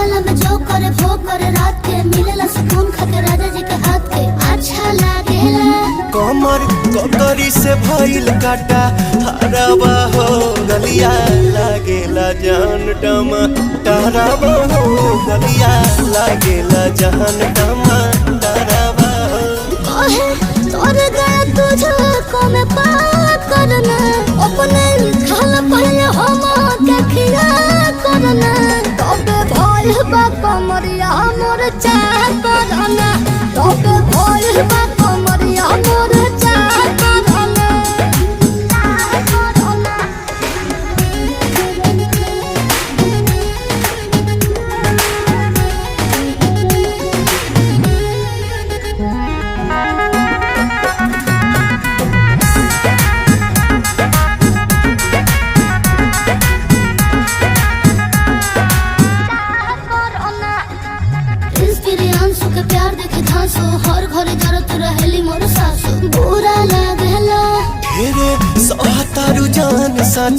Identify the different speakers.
Speaker 1: बंगला में जो करे वो करे रात के मिलेला सुकून खाके राजा जी के हाथ के अच्छा लागेला।
Speaker 2: कमर ककरी से भइल काटा हराबा हो गलिया लागेला जान टमा डराबा हो गलिया लागेला जान टमा डराबा हो।
Speaker 1: कहे तोर गया तुझको मैं पार करना अपने खाल पहले हम के खिया करना तबे भइल बा कमरिया मोर चाह करना तबे भइल बा कमरिया मोर चाह करना। के प्यार देखे धांसो हर घर जरत रहेली मोर सासो बुरा लागेला
Speaker 2: ढेरे सहतारू जान सा